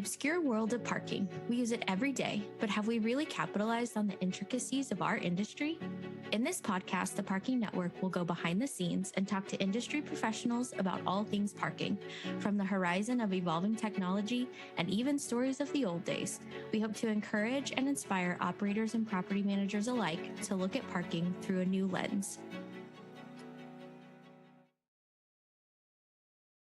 obscure world of parking. We use it every day, but have we really capitalized on the intricacies of our industry? In this podcast, the Parking Network will go behind the scenes and talk to industry professionals about all things parking, from the horizon of evolving technology and even stories of the old days. We hope to encourage and inspire operators and property managers alike to look at parking through a new lens.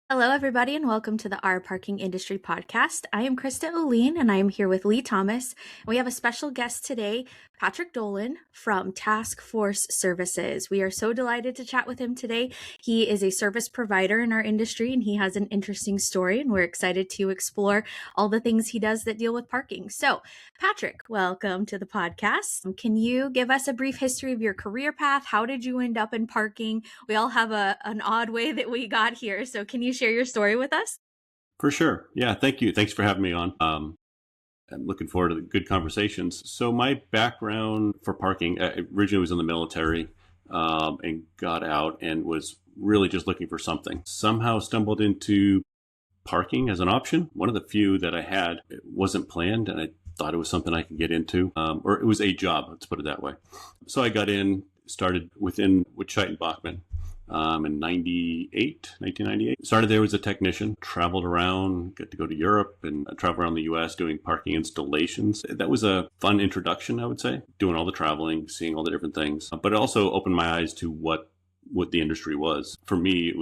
Hello, everybody, and welcome to the Our Parking Industry Podcast. I am Krista Olien, and I am here with Leigh Thomas. We have a special guest today, Patrick Dolan from Task Force Services. We are so delighted to chat with him today. He is a service provider in our industry, and he has an interesting story, and we're excited to explore all the things he does that deal with parking. So, Patrick, welcome to the podcast. Can you give us a brief history of your career path? How did you end up in parking? We all have an odd way that we got here, so can you share your story with us? For sure. Yeah, thank you. Thanks for having me on. I'm looking forward to the good conversations. So my background for parking, I originally was in the military and got out and was really just looking for something. Somehow stumbled into parking as an option. One of the few that I had. It wasn't planned, and I thought it was something I could get into, or it was a job, let's put it that way. So I got in, started with Scheit and Bachman. In 1998. Started there as a technician, traveled around, got to go to Europe and travel around the US doing parking installations. That was a fun introduction, I would say, doing all the traveling, seeing all the different things. But it also opened my eyes to what the industry was. For me,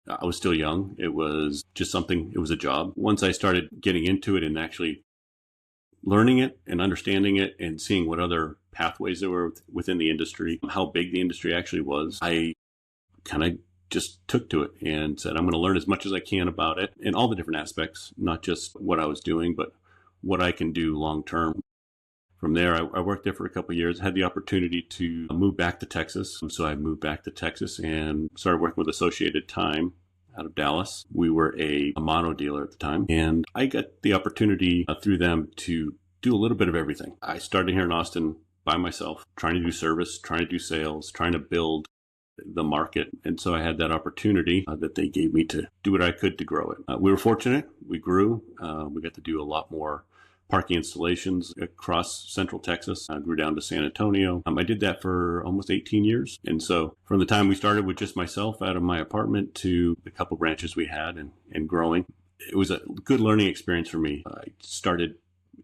I was still young. It was just something, it was a job. Once I started getting into it and actually learning it and understanding it and seeing what other pathways there were within the industry, how big the industry actually was, I kind of just took to it and said, I'm going to learn as much as I can about it in all the different aspects, not just what I was doing, but what I can do long term. From there, I worked there for a couple of years, had the opportunity to move back to Texas. So I moved back to Texas and started working with Associated Time out of Dallas. We were a mono dealer at the time, and I got the opportunity through them to do a little bit of everything. I started here in Austin by myself, trying to do service, trying to do sales, trying to build the market. And so I had that opportunity that they gave me to do what I could to grow it. We were fortunate. We grew. We got to do a lot more parking installations across Central Texas. I grew down to San Antonio. I did that for almost 18 years. And so from the time we started with just myself out of my apartment to the couple branches we had and growing, it was a good learning experience for me. I started,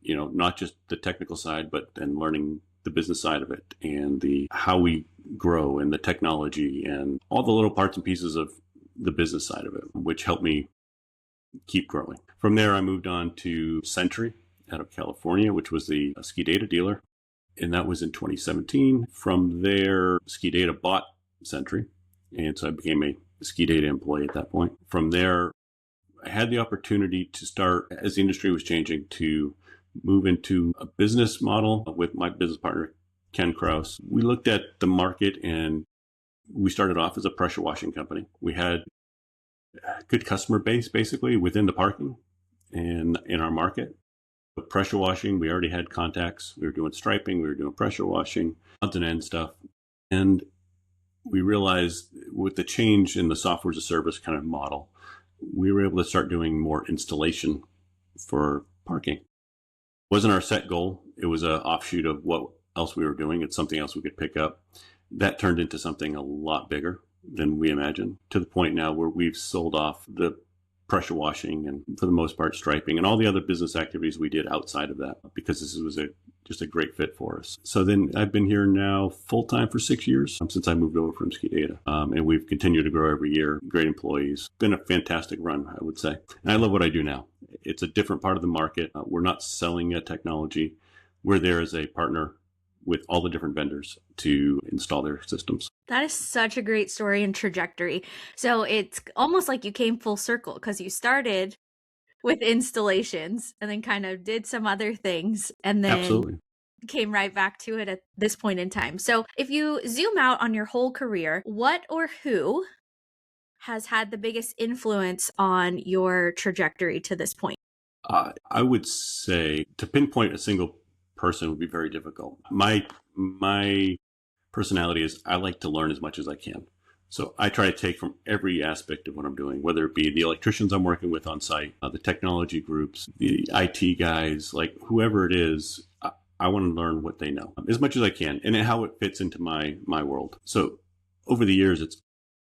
not just the technical side, but then learning the business side of it and how we grow and the technology and all the little parts and pieces of the business side of it, which helped me keep growing. From there, I moved on to Century out of California, which was the ski data dealer. And that was in 2017. From there, ski data bought Century. And so I became a ski data employee at that point. From there, I had the opportunity to start, as the industry was changing, to move into a business model with my business partner, Ken Kraus. We looked at the market and we started off as a pressure washing company. We had a good customer base basically within the parking and in our market. But pressure washing, we already had contacts. We were doing striping, we were doing pressure washing, odds and ends stuff. And we realized with the change in the software as a service kind of model, we were able to start doing more installation for parking. Wasn't our set goal. It was an offshoot of what else we were doing. It's something else we could pick up. That turned into something a lot bigger than we imagined, to the point now where we've sold off the pressure washing and, for the most part, striping and all the other business activities we did outside of that, because this was just a great fit for us. So then I've been here now full-time for 6 years since I moved over from Ski Data. And we've continued to grow every year. Great employees. Been a fantastic run, I would say. And I love what I do now. It's a different part of the market. We're not selling a technology. We're there as a partner with all the different vendors to install their systems. That is such a great story and trajectory. So it's almost like you came full circle, because you started with installations and then kind of did some other things and then Absolutely. Came right back to it at this point in time. So if you zoom out on your whole career, what or who has had the biggest influence on your trajectory to this point? I would say to pinpoint a single person would be very difficult. My personality is I like to learn as much as I can. So I try to take from every aspect of what I'm doing, whether it be the electricians I'm working with on site, the technology groups, the IT guys, like whoever it is. I want to learn what they know as much as I can and how it fits into my world. So over the years, it's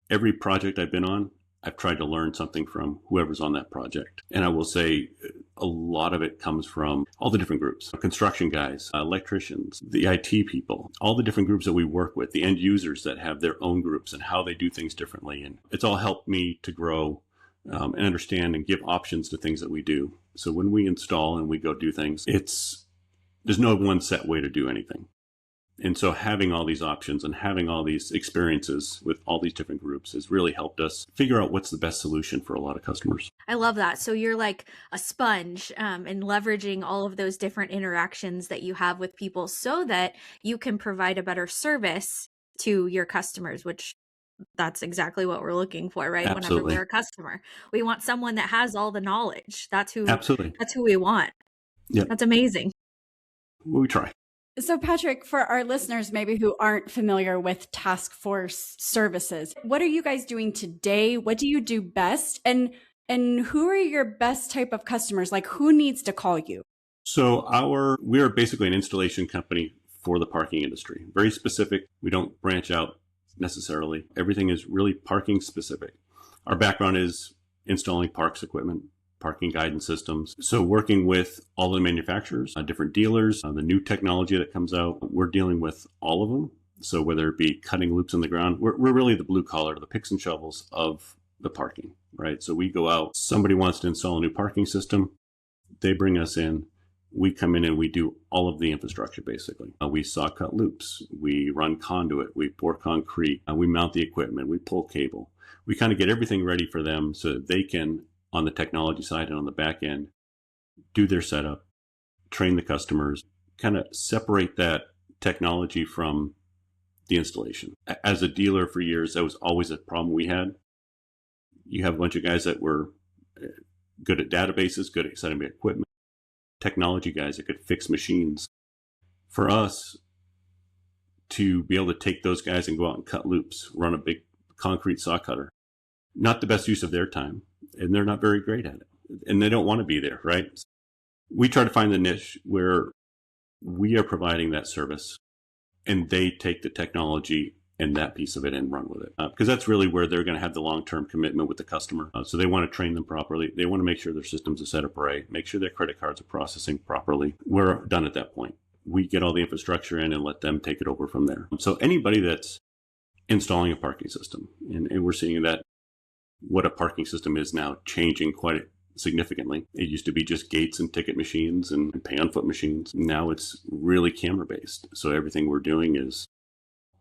every project I've been on, I've tried to learn something from whoever's on that project. And I will say a lot of it comes from all the different groups, construction guys, electricians, the IT people, all the different groups that we work with, the end users that have their own groups and how they do things differently. And it's all helped me to grow and understand and give options to things that we do. So when we install and we go do things, there's no one set way to do anything. And so having all these options and having all these experiences with all these different groups has really helped us figure out what's the best solution for a lot of customers. I love that. So you're like a sponge and leveraging all of those different interactions that you have with people so that you can provide a better service to your customers, which that's exactly what we're looking for, right? Absolutely. Whenever we're a customer, we want someone that has all the knowledge. Absolutely. That's who we want. Yeah. That's amazing. We try. So Patrick, for our listeners maybe who aren't familiar with task force services, what are you guys doing today? What do you do best? And who are your best type of customers? Like who needs to call you? So we are basically an installation company for the parking industry. Very specific. We don't branch out necessarily. Everything is really parking specific. Our background is installing parks equipment, parking guidance systems. So working with all the manufacturers, different dealers, the new technology that comes out, we're dealing with all of them. So whether it be cutting loops in the ground, we're really the blue collar, the picks and shovels of the parking, right? So we go out, somebody wants to install a new parking system, they bring us in, we come in and we do all of the infrastructure basically. We saw cut loops, we run conduit, we pour concrete, we mount the equipment, we pull cable. We kind of get everything ready for them so that they can, on the technology side and on the back end, do their setup, train the customers, kind of separate that technology from the installation. As a dealer for years, that was always a problem we had. You have a bunch of guys that were good at databases, good at setting up equipment, technology guys that could fix machines. For us to be able to take those guys and go out and cut loops, run a big concrete saw cutter, not the best use of their time. And they're not very great at it. And they don't want to be there, right? We try to find the niche where we are providing that service and they take the technology and that piece of it and run with it. Because that's really where they're going to have the long-term commitment with the customer. So they want to train them properly. They want to make sure their systems are set up right, make sure their credit cards are processing properly. We're done at that point. We get all the infrastructure in and let them take it over from there. So anybody that's installing a parking system, and we're seeing that what a parking system is now changing quite significantly. It used to be just gates and ticket machines and pay on foot machines. Now it's really camera based. So everything we're doing is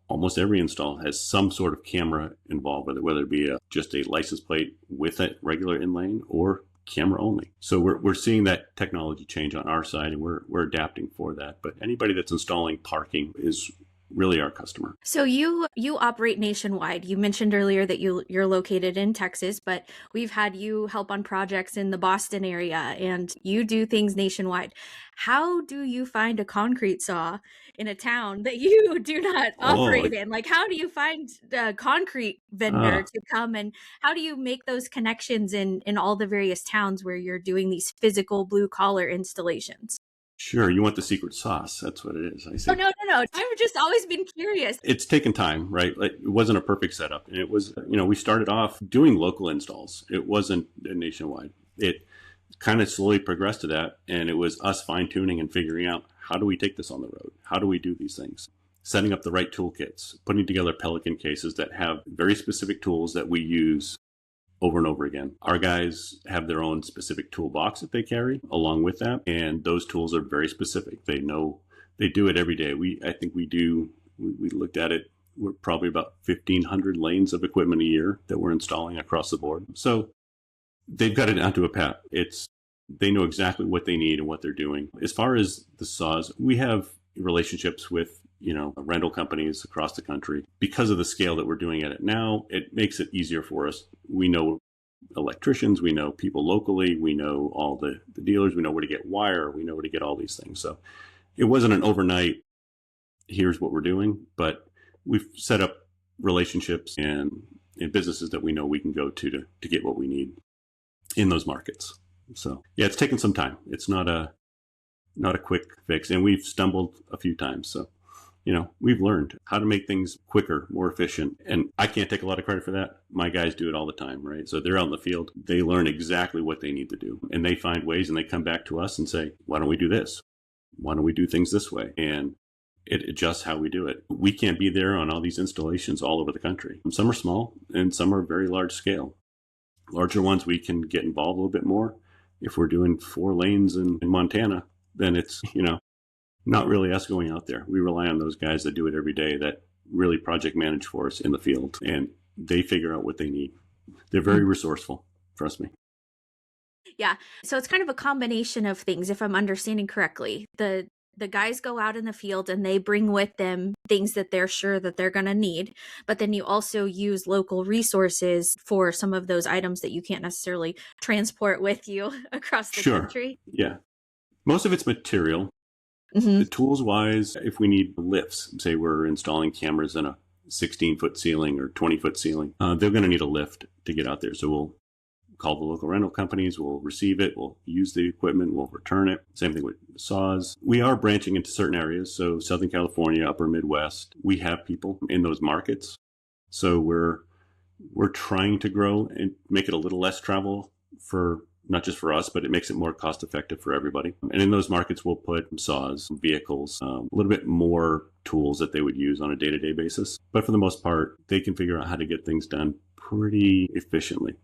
almost every install has some sort of camera involved with it, whether it be just a license plate with a regular inlane or camera only. So we're seeing that technology change on our side and we're adapting for that. But anybody that's installing parking is really our customer. So you operate nationwide. You mentioned earlier that you're located in Texas, but we've had you help on projects in the Boston area and you do things nationwide. How do you find a concrete saw in a town that you do not operate in? Like, how do you find a concrete vendor to come and how do you make those connections in all the various towns where you're doing these physical blue collar installations? Sure. You want the secret sauce. That's what it is. I see. Oh, no. I've just always been curious. It's taken time, right? Like, it wasn't a perfect setup. And it was, we started off doing local installs. It wasn't nationwide. It kind of slowly progressed to that. And it was us fine tuning and figuring out, how do we take this on the road? How do we do these things? Setting up the right toolkits, putting together Pelican cases that have very specific tools that we use over and over again. Our guys have their own specific toolbox that they carry along with that. And those tools are very specific. They do it every day. We looked at it. We're probably about 1,500 lanes of equipment a year that we're installing across the board. So they've got it down to a pat. They know exactly what they need and what they're doing. As far as the saws, we have relationships with rental companies across the country. Because of the scale that we're doing at it now, it makes it easier for us. We know electricians, we know people locally, we know all the dealers, we know where to get wire, we know where to get all these things. So it wasn't an overnight, here's what we're doing, but we've set up relationships and and businesses that we know we can go to get what we need in those markets. So yeah, it's taken some time. It's not a quick fix, and we've stumbled a few times. So, we've learned how to make things quicker, more efficient. And I can't take a lot of credit for that. My guys do it all the time, right? So they're out in the field. They learn exactly what they need to do, and they find ways, and they come back to us and say, why don't we do this? Why don't we do things this way? And it adjusts how we do it. We can't be there on all these installations all over the country. Some are small and some are very large scale. Larger ones, we can get involved a little bit more. If we're doing 4 lanes in Montana, then it's, not really us going out there. We rely on those guys that do it every day, that really project manage for us in the field, and they figure out what they need. They're very resourceful, trust me. Yeah. So it's kind of a combination of things, if I'm understanding correctly. The guys go out in the field and they bring with them things that they're sure that they're going to need. But then you also use local resources for some of those items that you can't necessarily transport with you across the country. Yeah. Most of it's material. Mm-hmm. The tools wise, if we need lifts, say we're installing cameras in a 16-foot ceiling or 20-foot ceiling, they're going to need a lift to get out there. So we'll call the local rental companies, we'll receive it, we'll use the equipment, we'll return it. Same thing with saws. We are branching into certain areas. So Southern California, upper Midwest, we have people in those markets. So we're trying to grow and make it a little less travel for not just for us, but it makes it more cost effective for everybody. And in those markets, we'll put saws, vehicles, a little bit more tools that they would use on a day-to-day basis. But for the most part, they can figure out how to get things done pretty efficiently.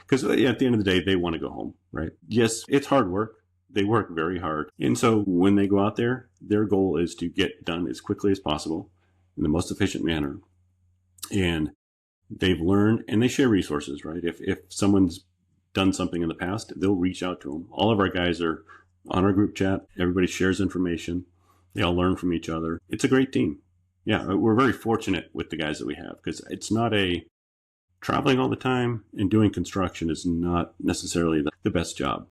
Because at the end of the day, they want to go home, right? Yes, it's hard work. They work very hard. And so when they go out there, their goal is to get done as quickly as possible in the most efficient manner. And they've learned, and they share resources, right? If someone's done something in the past, they'll reach out to them. All of our guys are on our group chat. Everybody shares information. They all learn from each other. It's a great team. Yeah, we're very fortunate with the guys that we have, because it's not traveling all the time and doing construction is not necessarily the best job.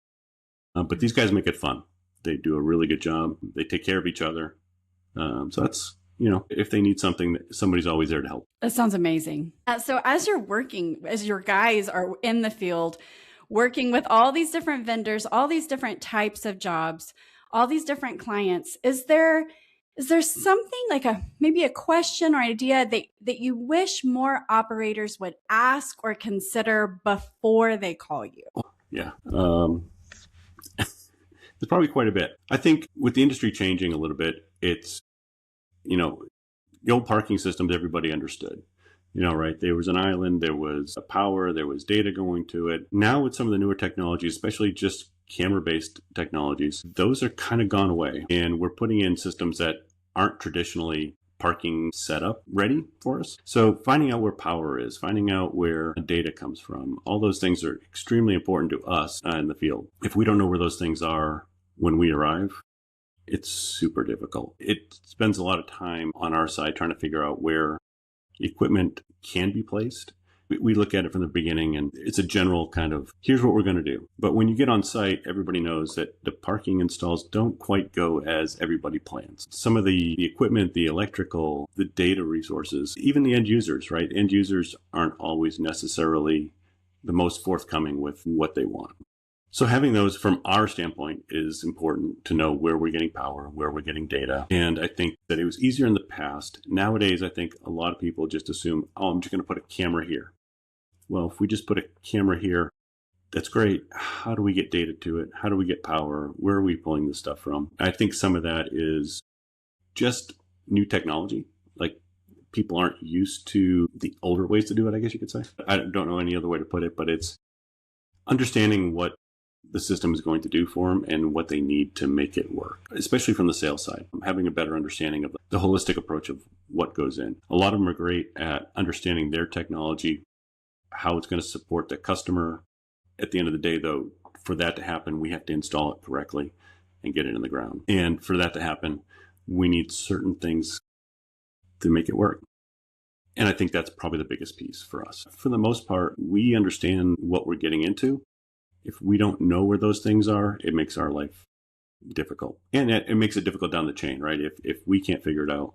But these guys make it fun. They do a really good job. They take care of each other. So that's, if they need something, somebody's always there to help. That sounds amazing. So as your guys are in the field, working with all these different vendors, all these different types of jobs, all these different clients, is there something like maybe a question or idea that you wish more operators would ask or consider before they call you? Yeah. There's probably quite a bit. I think with the industry changing a little bit, it's, the old parking systems, everybody understood. Right? There was an island, there was a power, there was data going to it. Now with some of the newer technologies, especially just camera-based technologies, those are kind of gone away. And we're putting in systems that aren't traditionally parking setup ready for us. So finding out where power is, finding out where data comes from, all those things are extremely important to us in the field. If we don't know where those things are when we arrive, it's super difficult. It spends a lot of time on our side trying to figure out where equipment can be placed. We look at it from the beginning, and it's a general kind of, here's what we're going to do. But when you get on site, everybody knows that the parking installs don't quite go as everybody plans. Some of the equipment, the electrical, the data resources, even the end users, right? End users aren't always necessarily the most forthcoming with what they want. So having those from our standpoint is important to know where we're getting power, where we're getting data. And I think that it was easier in the past. Nowadays, I think a lot of people just assume, I'm just going to put a camera here. Well, if we just put a camera here, that's great. How do we get data to it? How do we get power? Where are we pulling this stuff from? I think some of that is just new technology. Like, people aren't used to the older ways to do it, I guess you could say. I don't know any other way to put it, but it's understanding what the system is going to do for them and what they need to make it work, especially from the sales side, having a better understanding of the holistic approach of what goes in. A lot of them are great at understanding their technology, how it's going to support the customer. At the end of the day, though, for that to happen, we have to install it correctly and get it in the ground. And for that to happen, we need certain things to make it work. And I think that's probably the biggest piece for us. For the most part, we understand what we're getting into. If we don't know where those things are, it makes our life difficult. And it makes it difficult down the chain, right? If we can't figure it out,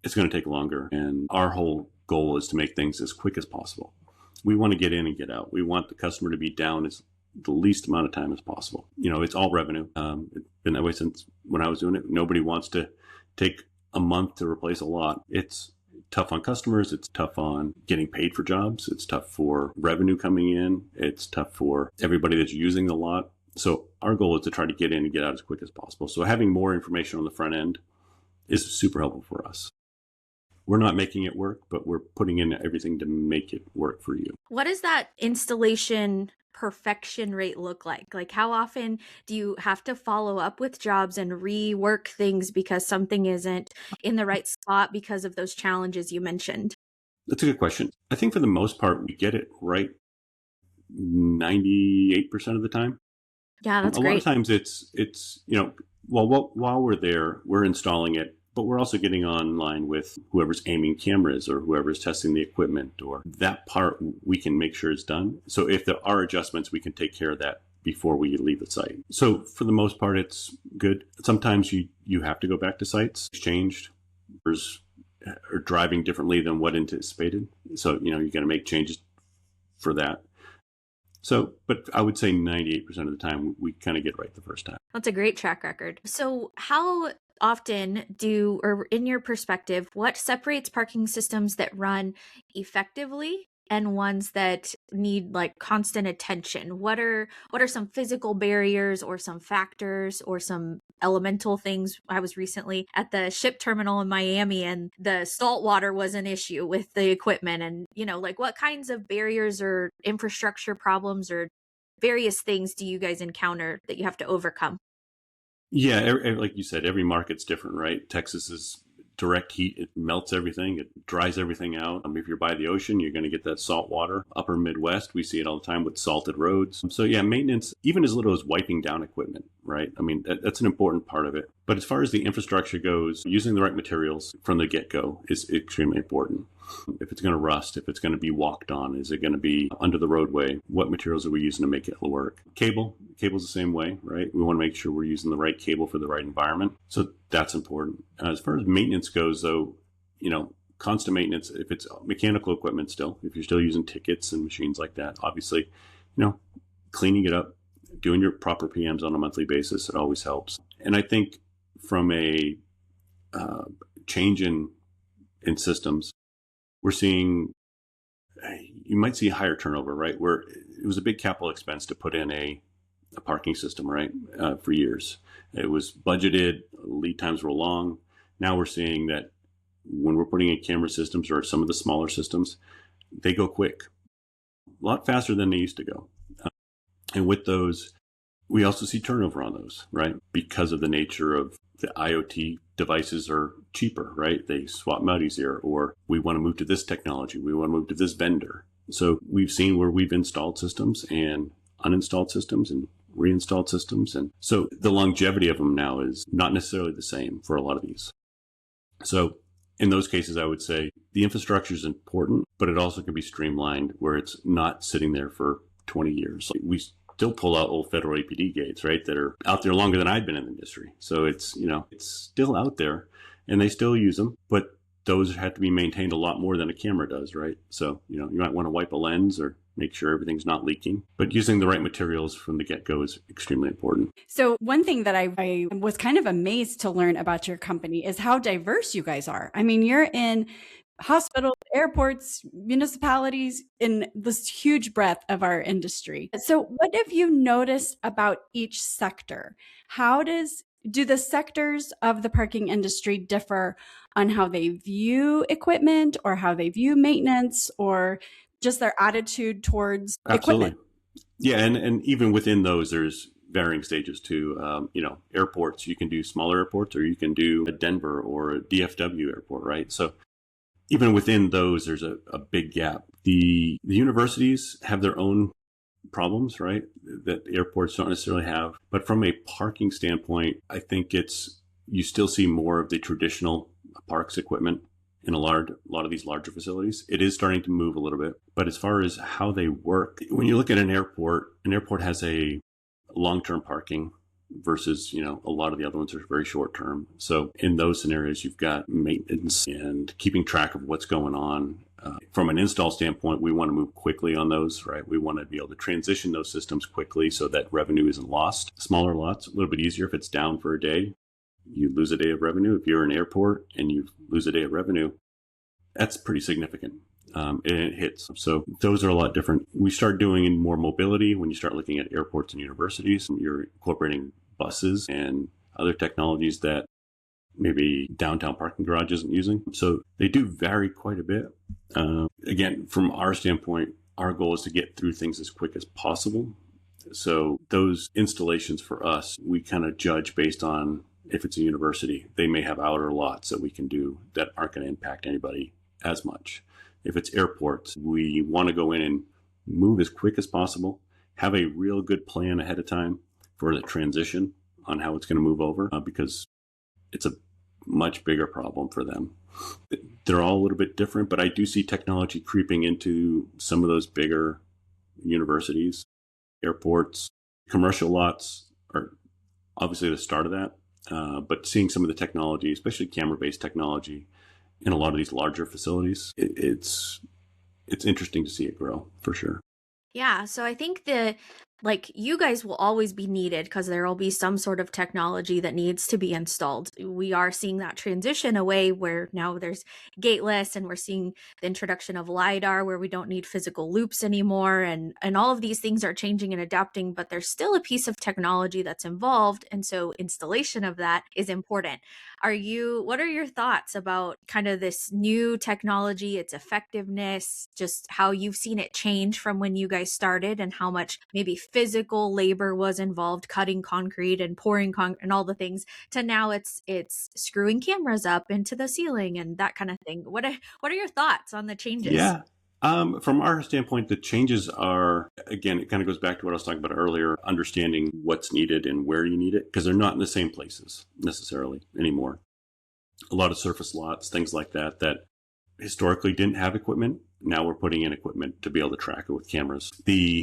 it's going to take longer. And our whole goal is to make things as quick as possible. We want to get in and get out. We want the customer to be down as the least amount of time as possible. It's all revenue. It's been that way since when I was doing it. Nobody wants to take a month to replace a lot. It's tough on customers. It's tough on getting paid for jobs. It's tough for revenue coming in. It's tough for everybody that's using the lot. So our goal is to try to get in and get out as quick as possible. So having more information on the front end is super helpful for us. We're not making it work, but we're putting in everything to make it work for you. What does that installation perfection rate look like? Like, how often do you have to follow up with jobs and rework things because something isn't in the right spot because of those challenges you mentioned? That's a good question. I think for the most part, we get it right 98% of the time. Yeah, that's a great. lot of times it's while we're there, we're installing it, but we're also getting online with whoever's aiming cameras or whoever's testing the equipment, or that part we can make sure is done. So if there are adjustments, we can take care of that before we leave the site. So for the most part, it's good. Sometimes you have to go back to sites, changed, or driving differently than what anticipated. So, you got to make changes for that. So, but I would say 98% of the time, we kind of get right the first time. That's a great track record. So how often or in your perspective, what separates parking systems that run effectively and ones that need like constant attention? What are some physical barriers or some factors or some elemental things? I was recently at the ship terminal in Miami and the salt water was an issue with the equipment, and like what kinds of barriers or infrastructure problems or various things do you guys encounter that you have to overcome? Yeah, like you said, every market's different, right? Texas is direct heat. It melts everything. It dries everything out. If you're by the ocean, you're going to get that salt water. Upper Midwest, we see it all the time with salted roads. So yeah, maintenance, even as little as wiping down equipment, right? I mean, that's an important part of it. But as far as the infrastructure goes, using the right materials from the get-go is extremely important. If it's going to rust, if it's going to be walked on, is it going to be under the roadway? What materials are we using to make it work? Cable's the same way, right? We want to make sure we're using the right cable for the right environment. So that's important. As far as maintenance goes, though, constant maintenance, if it's mechanical equipment still, if you're still using tickets and machines like that, obviously, cleaning it up, doing your proper PMs on a monthly basis, it always helps. And I think from a change in systems, we're seeing, you might see higher turnover, right? Where it was a big capital expense to put in a parking system, right? For years. It was budgeted, lead times were long. Now we're seeing that when we're putting in camera systems or some of the smaller systems, they go quick, a lot faster than they used to go. And with those, we also see turnover on those, right? Because of the nature of the IoT devices are cheaper, right? They swap them out easier, or we want to move to this technology. We want to move to this vendor. So we've seen where we've installed systems and uninstalled systems and reinstalled systems. And so the longevity of them now is not necessarily the same for a lot of these. So in those cases, I would say the infrastructure is important, but it also can be streamlined where it's not sitting there for 20 years. We still pull out old federal APD gates, right, that are out there longer than I've been in the industry. So it's still out there and they still use them, but those have to be maintained a lot more than a camera does, right? So, you might want to wipe a lens or make sure everything's not leaking. But using the right materials from the get-go is extremely important. So one thing that I was kind of amazed to learn about your company is how diverse you guys are. I mean, you're in hospitals, airports, municipalities, in this huge breadth of our industry. So what have you noticed about each sector? Do the sectors of the parking industry differ on how they view equipment or how they view maintenance or just their attitude towards equipment? Yeah, and even within those, there's varying stages too. Airports, you can do smaller airports or you can do a Denver or a DFW airport, right? So even within those, there's a big gap. The universities have their own problems, right, that airports don't necessarily have. But from a parking standpoint, I think you still see more of the traditional parks equipment in a lot of these larger facilities. It is starting to move a little bit. But as far as how they work, when you look at an airport has a long-term parking versus, a lot of the other ones are very short-term. So in those scenarios, you've got maintenance and keeping track of what's going on. From an install standpoint, we want to move quickly on those, right? We want to be able to transition those systems quickly so that revenue isn't lost. Smaller lots, a little bit easier. If it's down for a day, you lose a day of revenue. If you're an airport and you lose a day of revenue, that's pretty significant. And it hits. So those are a lot different. We start doing more mobility when you start looking at airports and universities. You're incorporating buses and other technologies that maybe downtown parking garage isn't using. So they do vary quite a bit. Again, from our standpoint, our goal is to get through things as quick as possible. So those installations for us, we kind of judge based on if it's a university, they may have outer lots that we can do that aren't going to impact anybody as much. If it's airports, we want to go in and move as quick as possible, have a real good plan ahead of time for the transition on how it's going to move over, because it's a much bigger problem for them. They're all a little bit different, but I do see technology creeping into some of those bigger universities, airports. Commercial lots are obviously the start of that, but seeing some of the technology, especially camera-based technology, in a lot of these larger facilities, it's interesting to see it grow for sure. Yeah, so I think you guys will always be needed because there will be some sort of technology that needs to be installed. We are seeing that transition away where now there's gateless, and we're seeing the introduction of LiDAR where we don't need physical loops anymore. And all of these things are changing and adapting, but there's still a piece of technology that's involved. And so installation of that is important. What are your thoughts about kind of this new technology, its effectiveness, just how you've seen it change from when you guys started and how much maybe physical labor was involved, cutting concrete and pouring concrete and all the things, to now it's screwing cameras up into the ceiling and that kind of thing. What are your thoughts on the changes? Yeah. From our standpoint, the changes are, again, it kind of goes back to what I was talking about earlier, understanding what's needed and where you need it, because they're not in the same places necessarily anymore. A lot of surface lots, things like that historically didn't have equipment. Now we're putting in equipment to be able to track it with cameras.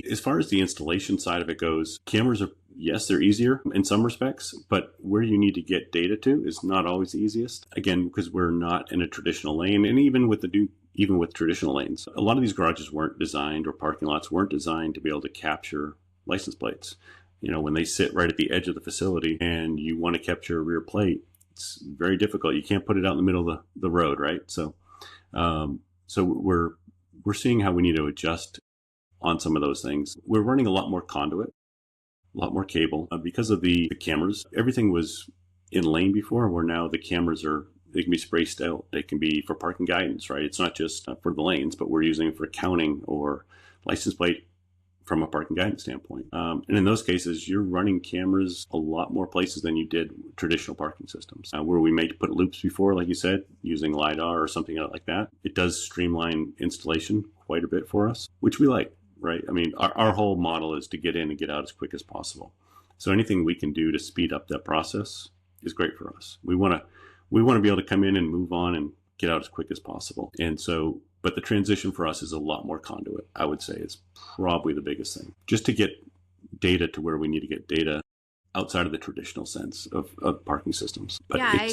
As far as the installation side of it goes, cameras are, yes, they're easier in some respects, but where you need to get data to is not always the easiest. Again, because we're not in a traditional lane, and even with traditional lanes, a lot of these garages weren't designed, or parking lots weren't designed to be able to capture license plates. When they sit right at the edge of the facility and you want to capture a rear plate, it's very difficult. You can't put it out in the middle of the road, right? So we're seeing how we need to adjust on some of those things. We're running a lot more conduit, a lot more cable because of the cameras. Everything was in lane before, where now the cameras they can be spaced out. They can be for parking guidance, right? It's not just for the lanes, but we're using it for counting or license plate from a parking guidance standpoint. And in those cases, you're running cameras a lot more places than you did traditional parking systems, where we may put loops before, like you said, using LiDAR or something like that. It does streamline installation quite a bit for us, which we like, right? I mean, our whole model is to get in and get out as quick as possible. So anything we can do to speed up that process is great for us. We want to be able to come in and move on and get out as quick as possible. And so, but the transition for us is a lot more conduit, I would say, is probably the biggest thing. Just to get data to where we need to get data outside of the traditional sense of parking systems. But yeah,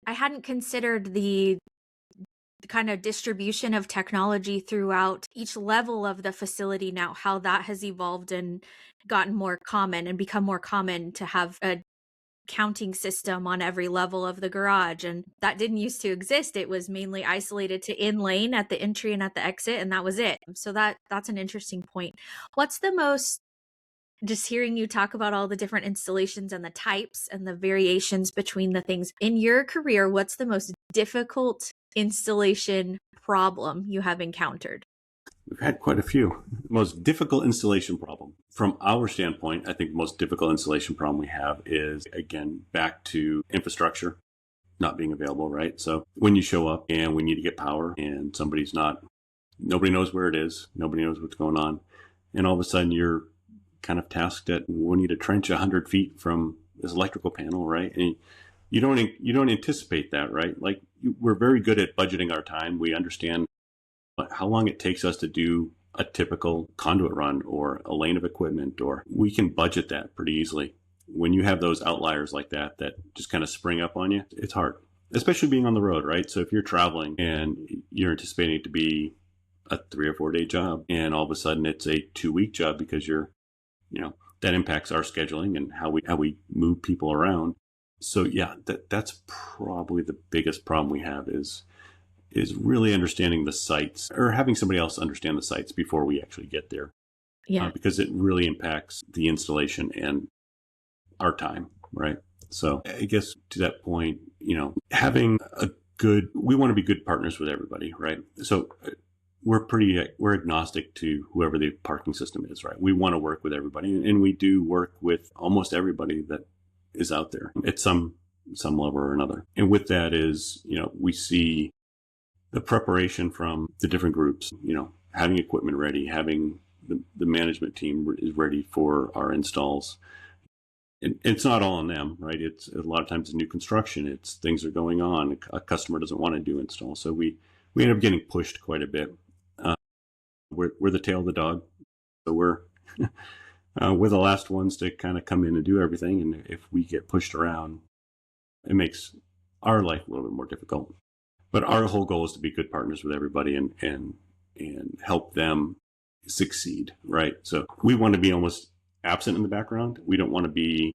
I hadn't considered the kind of distribution of technology throughout each level of the facility now, how that has evolved and gotten more common and become more common to have a counting system on every level of the garage. And that didn't used to exist. It was mainly isolated to in lane at the entry and at the exit, and that was it. So that's an interesting point. What's the most, just hearing you talk about all the different installations and the types and the variations between the things in your career, what's the most difficult installation problem you have encountered? We've had quite a few. Most difficult installation problem. From our standpoint, I think the most difficult installation problem we have is, again, back to infrastructure not being available, right? So when you show up and we need to get power and nobody knows where it is, nobody knows what's going on, and all of a sudden you're kind of tasked at, we need to trench 100 feet from this electrical panel, right? And you don't anticipate that, right? Like, we're very good at budgeting our time. We understand how long it takes us to do a typical conduit run or a lane of equipment, or we can budget that pretty easily. When you have those outliers like that just kind of spring up on you, it's hard. especially being on the road, right? So if you're traveling and you're anticipating it to be a 3 or 4 day job, and all of a sudden it's a 2 week job because that impacts our scheduling and how we move people around. So yeah, that's probably the biggest problem we have is really understanding the sites, or having somebody else understand the sites before we actually get there. Yeah. Because it really impacts the installation and our time, right? So I guess to that point, having we want to be good partners with everybody, right? So we're agnostic to whoever the parking system is, right? We want to work with everybody, and we do work with almost everybody that is out there at some level or another. And with that is, we see the preparation from the different groups, having equipment ready, having the management team is ready for our installs. And it's not all on them, right? It's a lot of times it's new construction. It's things are going on. A customer doesn't want to do install. So we end up getting pushed quite a bit. We're the tail of the dog. So we're the last ones to kind of come in and do everything. And if we get pushed around, it makes our life a little bit more difficult. But our whole goal is to be good partners with everybody and help them succeed, right? So we want to be almost absent in the background. We don't want to be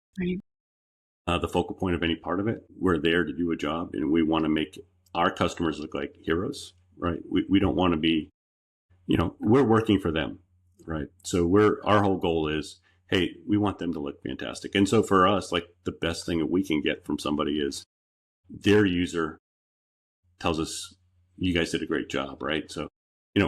the focal point of any part of it. We're there to do a job, and we want to make our customers look like heroes, right? We don't want to be, we're working for them, right? So our whole goal is, hey, we want them to look fantastic. And so for us, like, the best thing that we can get from somebody is their user tells us, you guys did a great job, right? So,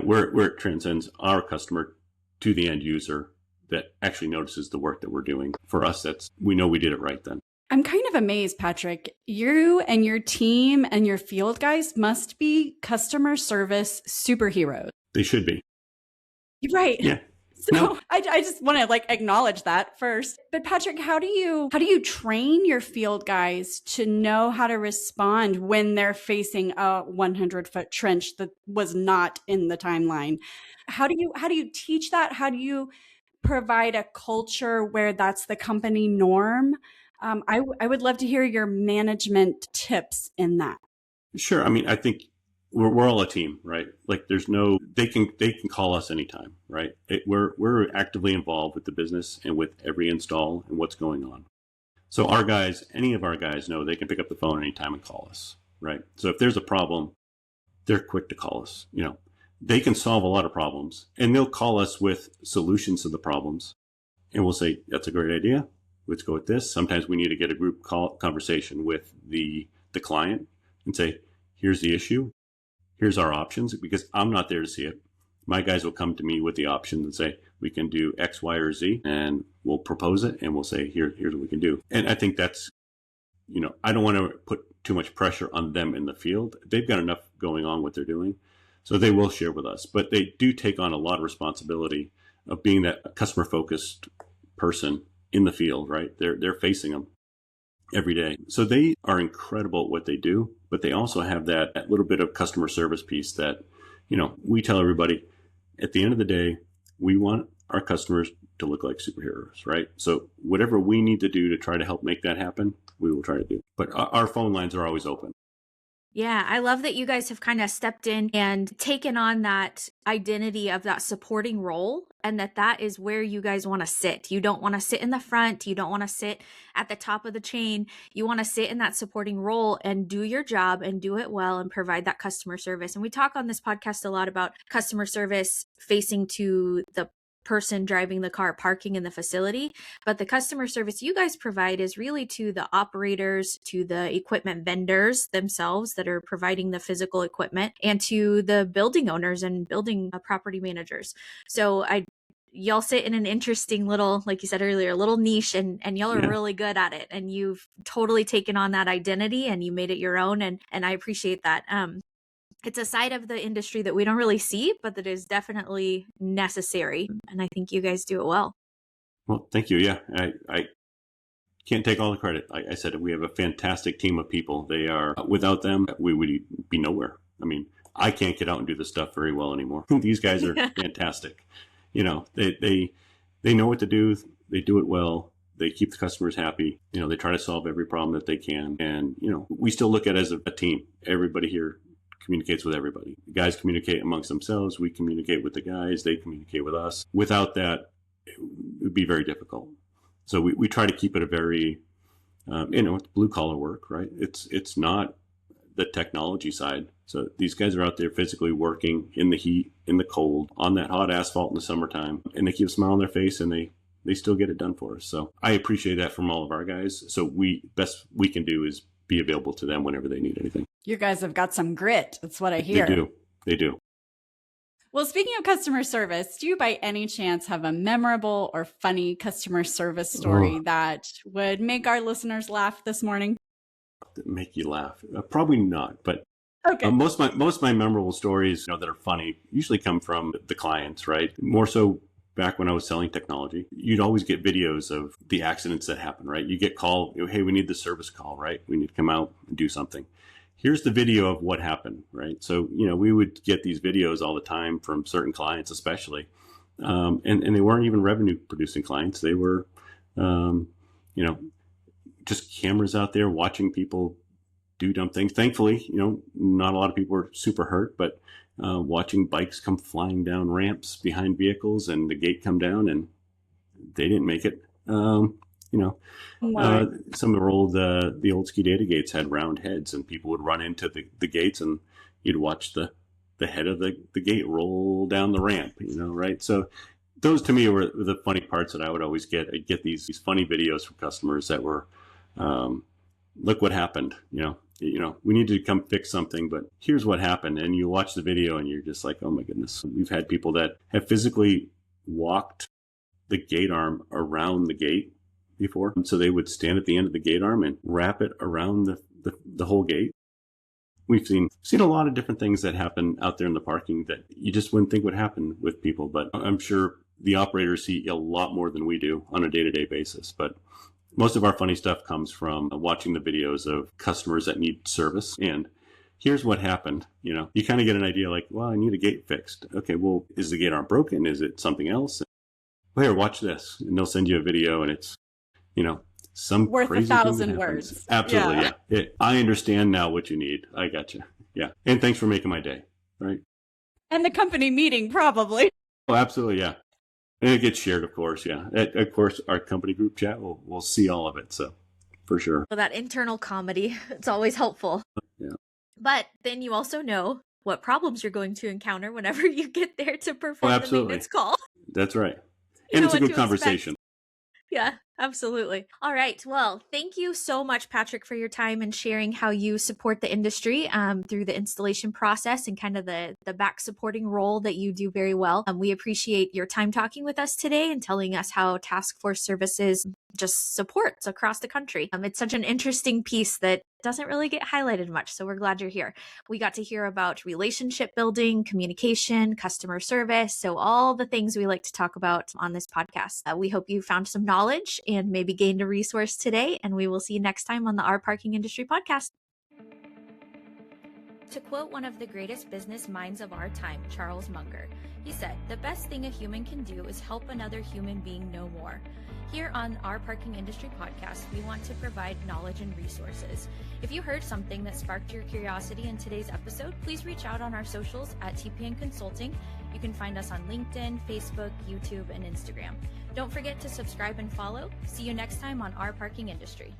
where it transcends our customer to the end user that actually notices the work that we're doing. For us, we know we did it right then. I'm kind of amazed, Patrick. You and your team and your field guys must be customer service superheroes. They should be. Right. Yeah. So no. I just want to acknowledge that first. But Patrick, how do you train your field guys to know how to respond when they're facing a 100-foot trench that was not in the timeline? How do you teach that? How do you provide a culture where that's the company norm? I would love to hear your management tips in that. Sure. I mean, I think we're all a team, right? Like, they can call us anytime, right? We're actively involved with the business and with every install and what's going on. So any of our guys know they can pick up the phone anytime and call us, right? So if there's a problem, they're quick to call us. They can solve a lot of problems, and they'll call us with solutions to the problems. And we'll say, that's a great idea. Let's go with this. Sometimes we need to get a group conversation with the client and say, here's the issue. Here's our options, because I'm not there to see it. My guys will come to me with the options and say, we can do X, Y, or Z, and we'll propose it, and we'll say, here's what we can do. And I think that's, I don't want to put too much pressure on them in the field. They've got enough going on what they're doing. So they will share with us, but they do take on a lot of responsibility of being that customer-focused person in the field, right? They're facing them every day. So they are incredible at what they do, but they also have that little bit of customer service piece that, we tell everybody, at the end of the day, we want our customers to look like superheroes, right? So whatever we need to do to try to help make that happen, we will try to do. But our phone lines are always open. Yeah, I love that you guys have kind of stepped in and taken on that identity of that supporting role, and that is where you guys want to sit. You don't want to sit in the front. You don't want to sit at the top of the chain. You want to sit in that supporting role and do your job and do it well and provide that customer service. And we talk on this podcast a lot about customer service facing to the person driving the car, parking in the facility, but the customer service you guys provide is really to the operators, to the equipment vendors themselves that are providing the physical equipment, and to the building owners and building property managers. So y'all sit in an interesting little, like you said earlier, little niche, and y'all are really good at it, and you've totally taken on that identity and you made it your own, and I appreciate that. It's a side of the industry that we don't really see, but that is definitely necessary. And I think you guys do it well. Well, thank you. Yeah, I can't take all the credit. Like I said, we have a fantastic team of people. Without them, we would be nowhere. I mean, I can't get out and do this stuff very well anymore. These guys are fantastic. They know what to do. They do it well. They keep the customers happy. They try to solve every problem that they can. And, we still look at it as a team. Everybody here communicates with everybody. The guys communicate amongst themselves. We communicate with the guys. They communicate with us. Without that, it would be very difficult. So we try to keep it a very, it's blue collar work, right? It's not the technology side. So these guys are out there physically working in the heat, in the cold, on that hot asphalt in the summertime, and they keep a smile on their face, and they still get it done for us. So I appreciate that from all of our guys. So best we can do is be available to them whenever they need anything. You guys have got some grit. That's what I hear. They do. Well, speaking of customer service, do you by any chance have a memorable or funny customer service story that would make our listeners laugh this morning? Make you laugh? Probably not, but okay. Most of my memorable stories that are funny usually come from the clients, right? More so back when I was selling technology, you'd always get videos of the accidents that happen, right? You get called, hey, we need the service call, right? We need to come out and do something. Here's the video of what happened, right? So, we would get these videos all the time from certain clients, especially. And they weren't even revenue producing clients. They were, just cameras out there watching people do dumb things. Thankfully, not a lot of people were super hurt, but watching bikes come flying down ramps behind vehicles and the gate come down and they didn't make it. Some of the old ski data gates had round heads and people would run into the gates and you'd watch the head of the gate roll down the ramp, right? So those to me were the funny parts that I would always get. I'd get these funny videos from customers that were, look what happened, we need to come fix something, but here's what happened. And you watch the video and you're just like, oh my goodness. We've had people that have physically walked the gate arm around the gate before. And so they would stand at the end of the gate arm and wrap it around the whole gate. We've seen a lot of different things that happen out there in the parking that you just wouldn't think would happen with people. But I'm sure the operators see a lot more than we do on a day-to-day basis. But most of our funny stuff comes from watching the videos of customers that need service. And here's what happened. You kind of get an idea like, well, I need a gate fixed. Okay, well, is the gate arm broken? Is it something else? Well, here, watch this. And they'll send you a video and it's, some worth crazy 1,000 words. Absolutely, yeah. I understand now what you need. I got you. Yeah. And thanks for making my day, right? And the company meeting, probably. Oh, absolutely, yeah. And it gets shared, of course, yeah. Of course, our company group chat, we'll see all of it, so for sure. Well, that internal comedy, it's always helpful. Yeah. But then you also know what problems you're going to encounter whenever you get there to perform the maintenance call. That's right. And it's a good conversation. Yeah, absolutely. All right. Well, thank you so much, Patrick, for your time and sharing how you support the industry through the installation process and kind of the back supporting role that you do very well. We appreciate your time talking with us today and telling us how Task Force Services just supports across the country. It's such an interesting piece that doesn't really get highlighted much. So we're glad you're here. We got to hear about relationship building, communication, customer service. So all the things we like to talk about on this podcast. We hope you found some knowledge and maybe gained a resource today. And we will see you next time on the Our Parking Industry podcast. To quote one of the greatest business minds of our time, Charles Munger, he said, "The best thing a human can do is help another human being know more." Here on Our Parking Industry podcast, we want to provide knowledge and resources. If you heard something that sparked your curiosity in today's episode, please reach out on our socials at TPN Consulting. You can find us on LinkedIn, Facebook, YouTube, and Instagram. Don't forget to subscribe and follow. See you next time on Our Parking Industry.